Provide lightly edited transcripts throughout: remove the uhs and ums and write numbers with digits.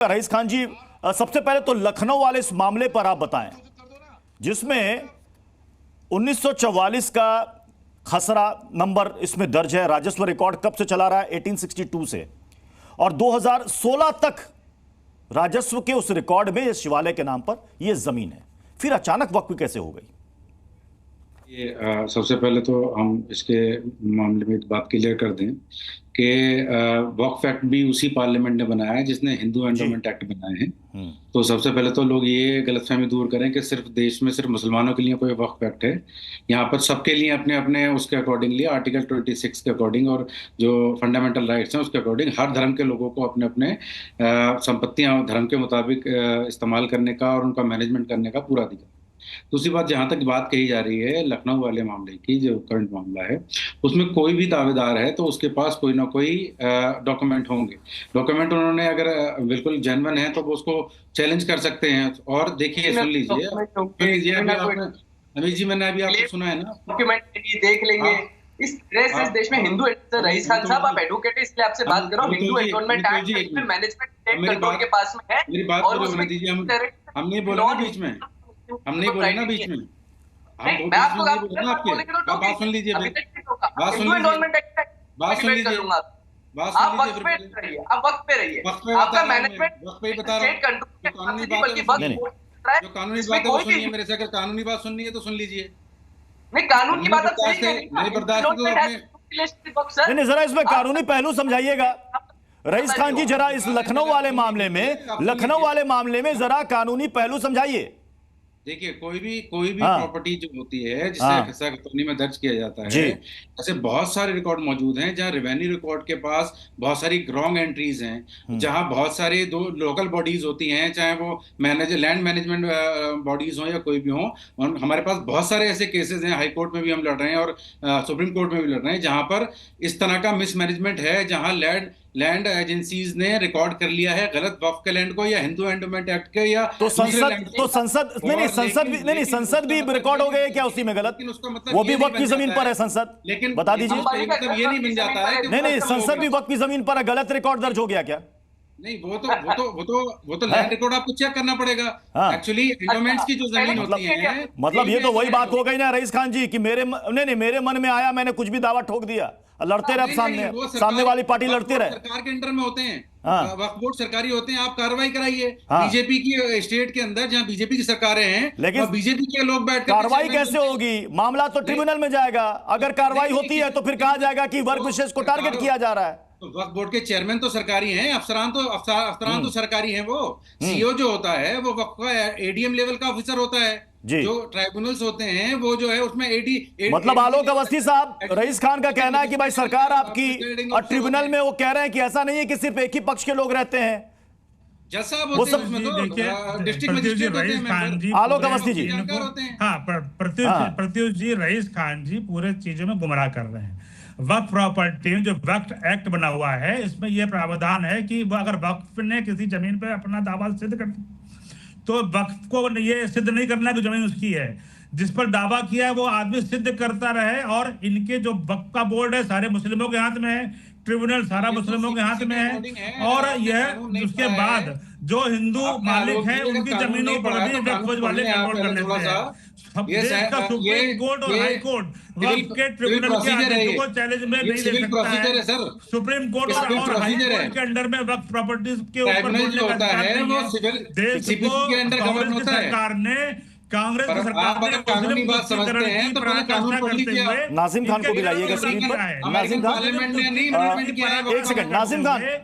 Rice Khan जी, सबसे पहले तो लखनऊ वाले इस मामले पर आप बताएं, जिसमें 1944 का खसरा नंबर इसमें दर्ज है। राजस्व रिकॉर्ड कब से चला रहा है? 1862 से, और 2016 तक राजस्व के उस रिकॉर्ड में इस शिवालय के नाम पर यह जमीन है। फिर अचानक वक्फ कैसे हो गई? ये सबसे पहले तो हम इसके मामले में बात क्लियर कर दें कि वक्फ एक्ट भी उसी पार्लियामेंट ने बनाया है जिसने हिंदू एंडोमेंट एक्ट बनाए हैं। तो सबसे पहले तो लोग ये गलतफहमी दूर करें कि सिर्फ देश में सिर्फ मुसलमानों के लिए कोई वक्फ एक्ट है। यहाँ पर सबके लिए अपने अपने उसके अकॉर्डिंगली आर्टिकल 26 के अकॉर्डिंग और जो फंडामेंटल राइट्स हैं उसके अकॉर्डिंग हर धर्म के लोगों को अपने अपने संपत्तियां धर्म के मुताबिक इस्तेमाल करने का और उनका मैनेजमेंट करने का पूरा अधिकार। दूसरी बात, जहां तक बात कही जा रही है लखनऊ वाले मामले की, जो करंट मामला है, उसमें कोई भी दावेदार है तो उसके पास कोई ना कोई डॉक्यूमेंट होंगे। डॉक्यूमेंट उन्होंने अगर बिल्कुल जेन्युइन है तो वो उसको चैलेंज कर सकते हैं। और देखिए, सुन लीजिए अमित जी, मैंने अभी आपको सुना है ना, डॉक्यूमेंट देख लेंगे। इस देश में हिंदू रईस खान साहब, आप एडवोकेट है इसलिए आपसे बात कर रहा हूँ। हिंदू एंडोमेंट एक्ट में मैनेजमेंट कंट्रोल के पास में है। मेरी बात को होने दीजिए, हम नहीं बोलेंगे बीच में, हम नहीं बोले ना बीच में। मैं आपको बात सुन लीजिए, बात सुन लीजिए। आप वक्त पे रहिए, आप वक्त पे रहिए। आपका मैनेजमेंट वक्त पे बता रहा हूं, जो कानूनी बात है वो सुनिए मेरे से। अगर कानूनी बात सुननी है तो सुन लीजिए। नहीं, कानून की बात आप सही कह रही हैं। नहीं बर्दाश्त नहीं, जरा इसमें कानूनी पहलू समझाइएगा रईस खान जी। जरा इस लखनऊ वाले मामले में जरा कानूनी पहलू समझाइए। देखिए, कोई भी प्रॉपर्टी जो होती है जिसे खसरा खतौनी में दर्ज किया जाता है, ऐसे बहुत सारे रिकॉर्ड मौजूद हैं जहां रेवेन्यू रिकॉर्ड के पास बहुत सारी रॉन्ग एंट्रीज हैं, जहां बहुत सारे दो लोकल बॉडीज होती हैं, चाहे वो लैंड मैनेजमेंट बॉडीज हो या कोई भी हो। और हमारे पास बहुत सारे ऐसे केसेस हैं, हाई कोर्ट में भी हम लड़ रहे हैं और सुप्रीम कोर्ट में भी लड़ रहे हैं, जहां पर इस तरह का मिसमैनेजमेंट है, जहां लैंड एजेंसीज ने रिकॉर्ड कर लिया है गलत वक्फ के लैंड को या हिंदू एंडोमेंट एक्ट के या संसद भी रिकॉर्ड हो गए क्या उसी में गलत? वो भी वक्फ की जमीन पर है संसद, लेकिन बता दीजिए। मतलब ये नहीं बन जाता है। नहीं, संसद भी वक्फ की जमीन पर है, गलत रिकॉर्ड दर्ज हो गया क्या? नहीं, वो तो लैंड रिकॉर्ड आपको चेक करना पड़ेगा। एक्चुअली एंडोमेंट्स की जो जमीन होती है, मतलब ये तो वही बात हो गई ना रईस खान जी कि मेरे मन में आया, मैंने कुछ भी दावा ठोक दिया, लड़ते रहे सामने वाली पार्टी लड़ते रहे। सरकार के अंडर में होते हैं, वक्फ बोर्ड सरकारी होते हैं। आप कार्रवाई कराइए बीजेपी की स्टेट के अंदर जहां बीजेपी की सरकारें हैं, लेकिन बीजेपी के लोग बैठकर कार्रवाई कैसे होगी? मामला तो ट्रिब्यूनल में जाएगा। अगर कार्रवाई होती है तो फिर कहा जाएगा कि वर्ग विशेष को टारगेट किया जा रहा है। वक्फ बोर्ड के चेयरमैन तो सरकारी हैं, अफसरान तो सरकारी हैं। वो सीईओ जो होता है वो वक्फ का एडीएम लेवल का ऑफिसर होता है। जो ट्राइब्यूनल्स होते हैं वो जो है उसमें मतलब आलोक अवस्थी साहब, रईस खान का कहना है कि भाई सरकार आपकी ट्रिब्यूनल में वो कह रहे हैं कि ऐसा नहीं है कि सिर्फ एक ही पक्ष के लोग रहते हैं। जैसा वो डिस्ट्रिक्ट मजिस्ट्रेट होते हैं। आलोक अवस्थी जी, प्रत्युष जी, रईस खान जी पूरे चीजों में गुमराह कर रहे हैं। वक्फ प्रॉपर्टी जो वक्फ एक्ट बना हुआ है, इसमें यह प्रावधान है कि अगर वक्फ ने किसी जमीन पर अपना दावा सिद्ध कर तो वक्फ को ये सिद्ध नहीं करना कि जमीन उसकी है। जिस पर दावा किया है वो आदमी सिद्ध करता रहे। और इनके जो वक्फ का बोर्ड है सारे मुस्लिमों के हाथ में है, ट्रिब्यूनल सारा मुस्लिमों के हाथ में है। और यह उसके बाद जो हिंदू मालिक हैं उनकी जमीनों पर भी वक्फ वाले कंट्रोल कर लेते हैं। सुप्रीम कोर्ट और हाई कोर्ट वक्फ के ट्रिब्यूनल के आदेशों को चैलेंज में नहीं ले सकता है। सुप्रीम कोर्ट और हाई कोर्ट के अंडर में वक्फ प्रॉपर्टीज के ऊपर बोलने का अधिकार नहीं है। देश को कांग्रेस की सरकार ने कानूनी बात समझते हैं तो कानून पढ़ लीजिए। नाजिम खान को भी लाइएगा स्क्रीन पर। नाजिम खान, एक सेकंड।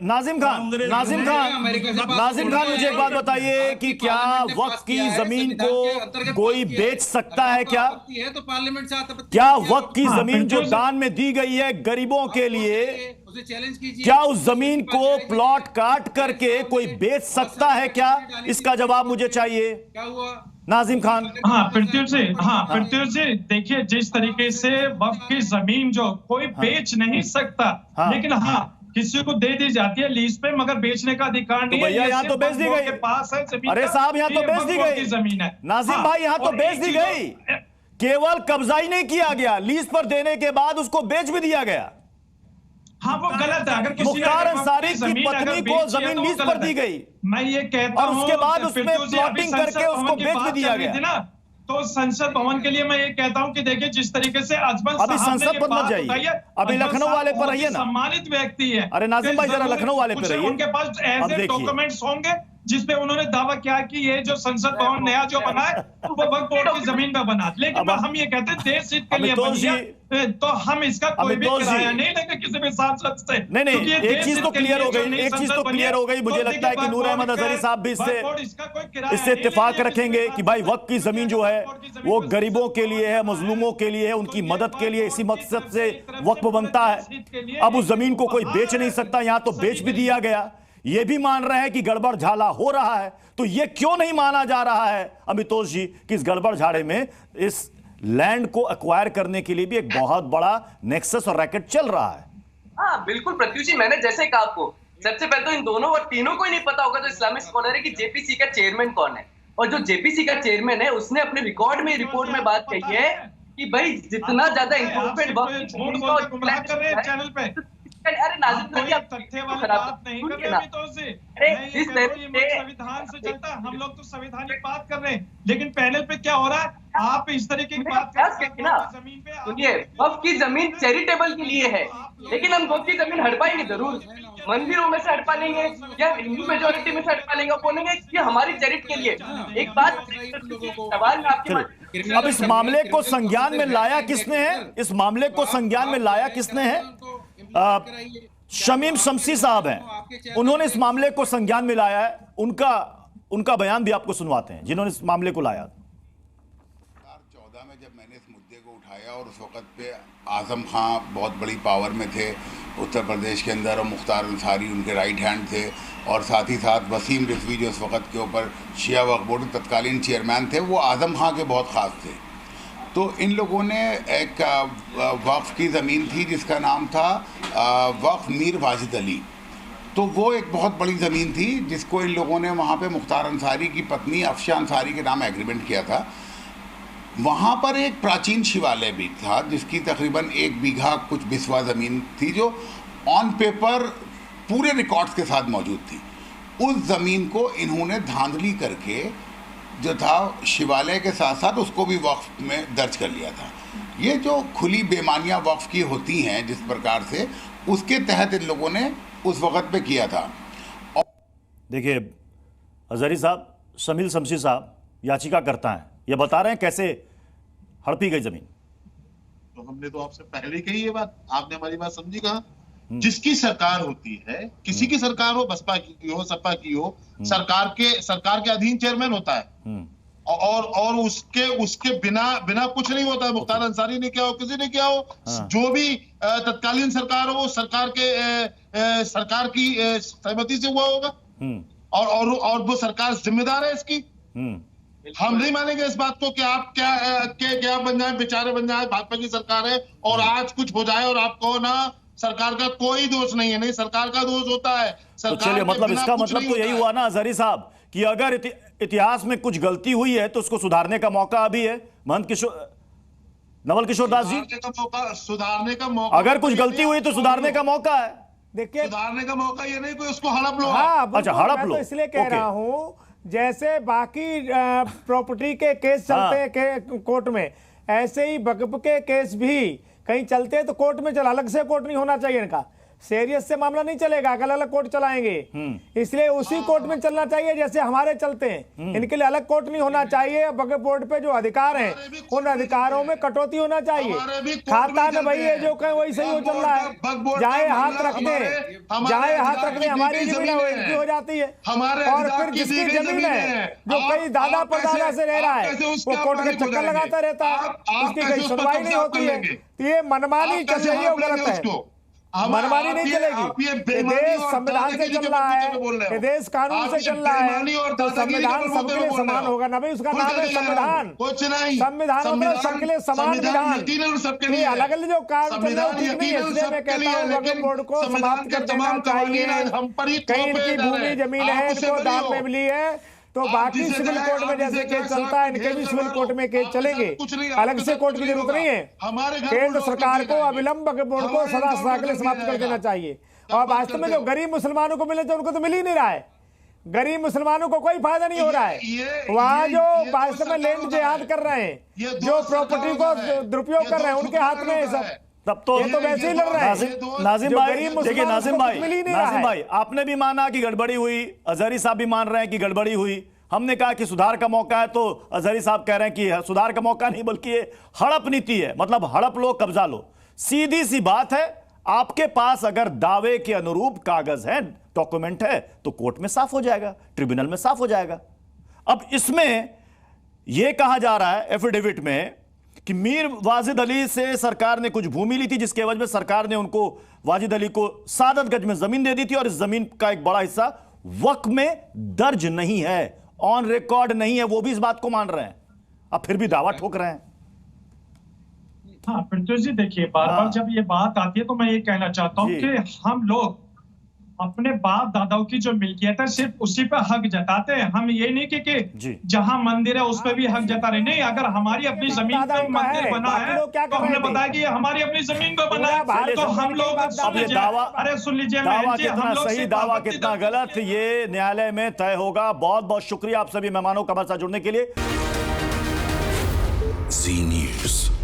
नाजिम खान मुझे एक बात बताइए कि क्या वक्फ की जमीन को कोई बेच सकता है? क्या वक्फ की जमीन जो दान में दी गई है गरीबों के लिए, क्या उस जमीन को प्लॉट काट करके कोई बेच सकता है क्या? इसका जवाब मुझे चाहिए। क्या हुआ नाजिम खान? पृथ्वी जी, देखिए जिस तरीके से वक्फ की जमीन जो कोई बेच नहीं सकता, लेकिन किसी को दे दी जाती है लीज पे, मगर बेचने का अधिकार नहीं है। यहाँ तो बेच दी गई पास है जमीन। अरे साहब, यहाँ तो बेच दी गई जमीन है। नाजिम भाई, यहाँ तो बेच दी गई, केवल कब्जा ही नहीं किया गया, लीज पर देने के बाद उसको बेच भी दिया गया। हाँ वो गलत है। अगर किसी मुख्तार अगर अंसारी की जमीन अगर पत्नी को बेची है जमीन तो वो लीज पर गलत दी है। गई मैं ये कहता और हूँ उसके बाद उसमें फिरदौसी, अभी प्लॉटिंग संसद करके उसको भवन की बेच भी बात दिया चल रही गया। थी ना, तो संसद भवन के लिए मैं ये कहता हूँ कि देखिए जिस तरीके से अजमल अभी साहब ने संसद ये पर मत बात जाइए, उठाई है, अभी अजमल लखनऊ साहब वाले पर बहुत रहिए ही ना। सम्मानित व्यक्ति है। अरे नाज़िम भाई, जरा लखनऊ वाले पे रहिए। उनके पास अब ऐसे देखिए। डॉक्यूमेंट्स होंगे जिसपे उन्होंने दावा किया कि ये जो संसद भवन नया जो बना है वो वक्फ बोर्ड की जमीन पे बना, लेकिन हम ये कहते हैं देश हित के लिए अमितोष बनी है, तो हम इसका कोई भी अमितोष जी। किराया नहीं लेंगे किसी भी सांसद से। नहीं क्योंकि ये एक देश चीज हित तो के क्लियर लिए हो जो गई, नई एक चीज संसद तो बनी क्लियर है, हो गई। मुझे तो लगता है कि देखिए नूर अहमद वक्फ अजहरी साहब भी बोर्ड इसका कोई किराया इससे नहीं इत्तेफाक लेंगे रखेंगे किसी भी कि भाई वक्त की जमीन जो है वक्फ की जमीन वो को गरीबों के लिए है, मजलूमों के लिए है, उनकी मदद के लिए, इसी मकसद से वक्फ बनता है। अब उस जमीन को कोई बेच नहीं सकता, यहां तो बेच भी दिया गया। ये भी मान रहे हैं कि गड़बड़ झाला हो रहा है, तो ये क्यों नहीं माना जा रहा है अमितोष जी कि इस गड़बड़ झाड़े में इस लैंड को एक्वायर करने के लिए भी एक बहुत बड़ा नेक्सस और रैकेट चल रहा है? हाँ बिल्कुल प्रत्युष जी, मैंने जैसे कहा आपको, सबसे पहले तो इन दोनों और तीनों को ही नहीं पता होगा जो इस्लामिक स्कॉलर है कि जेपीसी का चेयरमैन कौन है। और जो जेपीसी का चेयरमैन है उसने अपने रिकॉर्ड में रिपोर्ट में बात कही है कि भाई जितना ज्यादा इंपोर्टेंट वक्त चैनल पे अरे नाज़िम भाई आप तथ्य वाली बात नहीं कर रहे अभी तो से इस संविधान से चलता, हम लोग तो संवैधानिक बात कर रहे हैं, लेकिन पैनल पे क्या हो रहा है, आप इस तरीके की बात कर रहे हैं ना। जमीन पे। सुनिए, वक्फ की जमीन चैरिटेबल के लिए है, लेकिन हम वक्फ की जमीन हड़पाएंगे जरूर, मंदिरों में से हड़पा लेंगे या हिंदू मेजोरिटी में से हड़पा लेंगे, बोलेंगे कि हमारी चैरिटी के लिए। एक बात सवाल में आपके, अब इस मामले को संज्ञान में लाया किसने है? इस मामले को संज्ञान में लाया किसने है? शमीम शमसी साहब हैं, उन्होंने इस मामले को संज्ञान में लाया है। उनका बयान भी आपको सुनवाते हैं, जिन्होंने इस मामले को लाया। 2014 में जब मैंने इस मुद्दे को उठाया और उस वक़्त पे आज़म खां बहुत बड़ी पावर में थे उत्तर प्रदेश के अंदर, और मुख्तार अंसारी उनके राइट हैंड थे, और साथ ही साथ वसीम रिजवी जो उस वक़्त के ऊपर शिया वक्फ बोर्ड के तत्कालीन चेयरमैन थे, वो आज़म खां के बहुत ख़ास थे। तो इन लोगों ने एक वक्फ की ज़मीन थी जिसका नाम था वक्फ मीर वाजिद अली, तो वो एक बहुत बड़ी ज़मीन थी जिसको इन लोगों ने वहाँ पे मुख्तार अंसारी की पत्नी अफशा अंसारी के नाम एग्रीमेंट किया था। वहाँ पर एक प्राचीन शिवालय भी था जिसकी तकरीबन 1 बीघा कुछ बिस्वा ज़मीन थी, जो ऑन पेपर पूरे रिकॉर्ड्स के साथ मौजूद थी। उस ज़मीन को इन्होंने धांधली करके जो था शिवालय के साथ साथ उसको भी वक्फ में दर्ज कर लिया था। ये जो खुली बेमानियाँ वक्फ की होती हैं जिस प्रकार से, उसके तहत इन लोगों ने उस वक़्त पे किया था। देखिए अजहरी साहब, शमीम शमसी साहब याचिका करता है, ये बता रहे हैं कैसे हड़पी गई जमीन। तो हमने तो आपसे पहले कही ये बात, आपने हमारी बात समझी कहाँ? जिसकी सरकार होती है, किसी की सरकार हो, बसपा की हो, सपा की हो, सरकार के अधीन चेयरमैन होता है, और उसके बिना कुछ नहीं होता है। मुख्तार अंसारी ने क्या हो, किसी ने क्या हो, जो भी तत्कालीन सरकार हो, वो सरकार की सहमति से हुआ होगा, और वो सरकार जिम्मेदार है इसकी। हम नहीं मानेंगे इस बात को कि आप क्या बन जाए, बेचारे बन जाए, भाजपा की सरकार है और आज कुछ हो जाए और आप कहो ना सरकार का कोई दोष नहीं है। नहीं, सरकार का दोष होता है। तो चलिए, मतलब इसका मतलब तो यही हुआ ना अजहरी साहब कि अगर इतिहास में कुछ गलती हुई है तो उसको सुधारने का मौका अभी है। महंत नवल किशोर दास जी, सुधारने का मौका, अगर कुछ गलती हुई तो सुधारने का मौका है। देखिए, सुधारने का मौका ये नहीं कोई उसको हड़प लो। हाँ, अच्छा, हड़प लो, तो इसलिए कह रहा हूं जैसे बाकी प्रॉपर्टी के केस चलते हैं कोर्ट में, ऐसे ही वक्फ के केस भी कहीं चलते हैं तो कोर्ट में चला, अलग से कोर्ट नहीं होना चाहिए इनका। सीरियस से मामला नहीं चलेगा, अलग अलग कोर्ट चलाएंगे, इसलिए उसी कोर्ट में चलना चाहिए जैसे हमारे चलते हैं। इनके लिए अलग कोर्ट नहीं होना चाहिए। वक्फ बोर्ड पे जो अधिकार हैं उन अधिकारों में कटौती होना चाहिए। खाता न भाई है जो कहें वही सही हो चल रहा है, जाए हाथ रख दे, हमारी जमीन है वो इनकी हो जाती है, और फिर जिसकी जमीन है जो कई दादा परदादा से रह रहा है वो कोर्ट के चक्कर लगाता रहता है, उसकी कहीं सुनवाई नहीं होती है। तो ये मनमानी चल रही है, वो गलत है, मनमानी नहीं चलेगी। देश संविधान से चल रहा है, देश कानून से चल रहा है, तो संविधान सबके लिए समान होगा ना भाई। उसका नाम है संविधान। संविधान मतलब सबके लिए समान विधान। ये अलग अलग जो काम चल रहा है ठीक नहीं है, इसलिए मैं कहता हूँ वक्फ बोर्ड को समाप्त कर देना चाहिए। कहीं इनकी भूमि जमीन है, इनको दान में मिली है, तो आप बाकी जिसे सिविल चाहे, कोर्ट में आप जिसे जैसे चाहे केस चलता है, इनके भी सिविल कोर्ट में केस चलेंगे, अलग से कोर्ट की जरूरत नहीं है। केंद्र सरकार को अविलंब बोर्ड को सदा सदा के लिए समाप्त कर देना चाहिए। और वास्तव में जो गरीब मुसलमानों को मिले थे उनको तो मिल ही नहीं रहा है, गरीब मुसलमानों को कोई फायदा नहीं हो रहा है। वहां जो वास्तव में लैंड जिहाद कर रहे हैं, जो प्रॉपर्टी को दुरुपयोग कर रहे हैं, उनके हाथ में सब, तब तो ये तो वैसे ही लड़ रहे हैं। नाजिम जो भाई, गरीब देखिए मुसलमान नाजिम उसको भाई, कुछ मिल ही नहीं रहा नाजिम है। भाई, आपने भी माना कि गड़बड़ी हुई, अजहरी साहब भी मान रहे हैं कि गड़बड़ी हुई। हमने कहा कि सुधार का मौका है, तो अजहरी साहब कह रहे हैं कि सुधार का मौका नहीं बल्कि ये हड़प नीति है, मतलब हड़प लो कब्जा लो। सीधी सी बात है, आपके पास अगर दावे के अनुरूप कागज है, डॉक्यूमेंट है, तो कोर्ट में साफ हो जाएगा, ट्रिब्यूनल में साफ हो जाएगा। अब इसमें यह कहा जा रहा है एफिडेविट में कि मीर वाजिद अली से सरकार ने कुछ भूमि ली थी, जिसके एवज में सरकार ने उनको, वाजिद अली को, सादत गंज में जमीन दे दी थी, और इस जमीन का एक बड़ा हिस्सा वक्फ में दर्ज नहीं है, ऑन रिकॉर्ड नहीं है। वो भी इस बात को मान रहे हैं, अब फिर भी दावा ठोक रहे हैं। हाँ प्रत्युष जी, देखिए बार बार जब ये बात आती है तो मैं ये कहना चाहता हूँ कि हम लोग अपने बाप दादाओं की जो मिल्कियत है सिर्फ उसी पे हक जताते हैं। हम ये नहीं कि जहां मंदिर है उस पे भी हक जता रहे, नहीं, अगर हमारी अपनी जमीन पे मंदिर बना है तो हमने बताया कि हमारी अपनी जमीन पे बना है, तो हम लोग अरे सुन लीजिए, दावा कितना सही, दावा कितना गलत, ये न्यायालय में तय होगा। बहुत बहुत शुक्रिया आप सभी मेहमानों का हमारे साथ जुड़ने के लिए। जी न्यूज़।